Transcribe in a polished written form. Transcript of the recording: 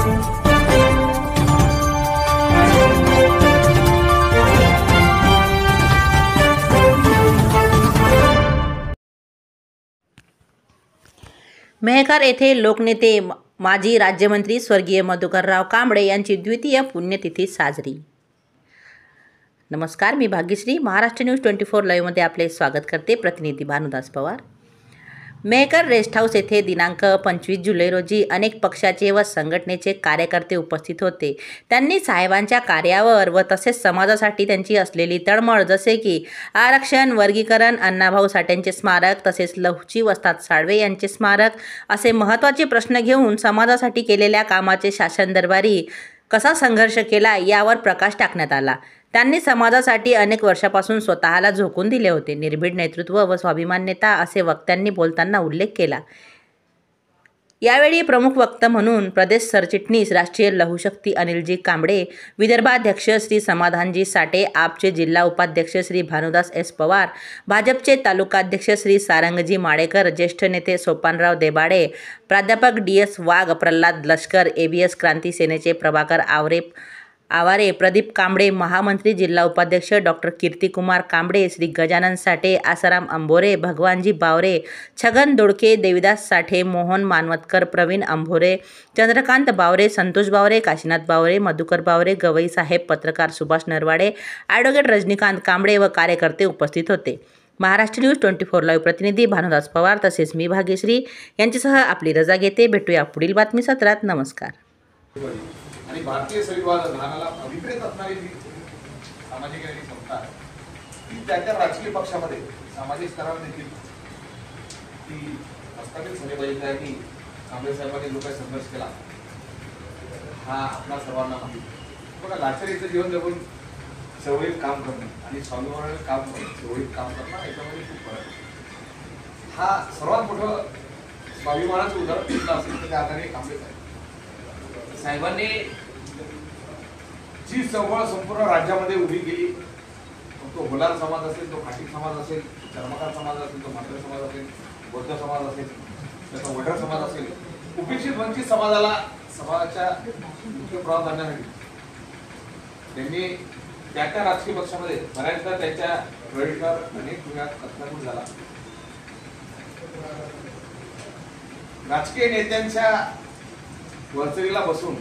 मेहकर येथे लोकनेते माजी राज्यमंत्री स्वर्गीय मधुकरराव कांबळे यांची द्वितीय पुण्यतिथी साजरी। नमस्कार, मी भाग्यश्री महाराष्ट्र न्यूज 24 लाईव्हमध्ये आपले स्वागत करते। प्रतिनिधी भानुदास पवार। मेहकर रेस्ट हाऊस येथे दिनांक 25 जुलै रोजी अनेक पक्षाचे व संघटनेचे कार्यकर्ते उपस्थित होते। त्यांनी साहेबांच्या कार्यावर व तसेच समाजासाठी त्यांची असलेली तळमळ, जसे की आरक्षण, वर्गीकरण, अण्णाभाऊ साठेंचे स्मारक, तसेच लहुजी वस्ताद साळवे यांचे स्मारक असे महत्त्वाचे प्रश्न घेऊन समाजासाठी केलेल्या कामाचे शासन दरबारी कसा संघर्ष केला यावर प्रकाश टाकण्यात आला। त्यांनी समाजासाठी अनेक वर्षापासून स्वतःला झोकून दिले होते। निर्भीड नेतृत्व व स्वाभिमान नेता असे वक्त्यांनी बोलताना उल्लेख केला। यावेळी प्रमुख वक्ता म्हणून प्रदेश सरचिटणीस राष्ट्रीय लहुशक्ती अनिलजी कांबळे, विदर्भाध्यक्ष श्री समाधानजी साठे, आपचे जिल्हा उपाध्यक्ष श्री भानुदास एस पवार, भाजपचे तालुकाध्यक्ष श्री सारंगजी माडेकर, ज्येष्ठ नेते सोपानराव देबाडे, प्राध्यापक DS वाघ, प्रल्हाद लष्कर, ABS क्रांती सेनेचे प्रभाकर आवारे, प्रदीप कांबळे, महामंत्री जिल्हा उपाध्यक्ष डॉक्टर कीर्तिकुमार कांबळे, श्री गजानन साठे, आसाराम अंभोरे, भगवानजी बावरे, छगन दोडके, देविदास साठे, मोहन मानवतकर, प्रवीण अंभोरे, चंद्रकांत बावरे, संतोष बावरे, काशीनाथ बावरे, मधुकर बावरे, गवई साहेब, पत्रकार सुभाष नरवाडे, ॲडव्होकेट रजनीकांत कांबळे व कार्यकर्ते उपस्थित होते। महाराष्ट्र न्यूज 24 लाईव्ह प्रतिनिधी भानुदास पवार तसेच मी भाग्यश्री यांच्यासह आपली रजा घेते। भेटूया पुढील बातमी सत्रात। नमस्कार। आणि भारतीय संविधानाला अभिप्रेत असणारी सामाजिक आणि संस्था त्या राजकीय पक्षामध्ये सामाजिक स्तरावर देखील ती हस्तगत झाली पाहिजे आहे की कांबळे साहेबांनी जो काही संघर्ष केला हा आपला सर्वांना माहिती। बघा, लाचारीचं जीवन जगून चळवळीत काम करणे आणि स्वाभिमानाने काम करणे, चळवळीत काम करणं याच्यामध्ये खूप फरक आहे। हा सर्वात मोठं स्वाभिमानाचं उदाहरण असेल तर त्या आधारे कांबळे साहेबांनी जी चळवळ संपूर्ण राज्यामध्ये उभी केली, तो होलार समाज असेल, तो खाटी समाज असेल, चर्मकार समाज असेल, तो मात्र समाज असेल, बौद्ध समाज असेल, त्याचा वडर समाज असेल, उपेक्षित वंचित समाजाला समाजाच्या मुख्य प्रवाह आणण्यासाठी त्यांनी त्या राजकीय पक्षामध्ये बऱ्याचदा त्यांच्या प्रवेशावर अनेक पुण्यात कथनापूर झाला। राजकीय नेत्यांच्या वरचढीला बसून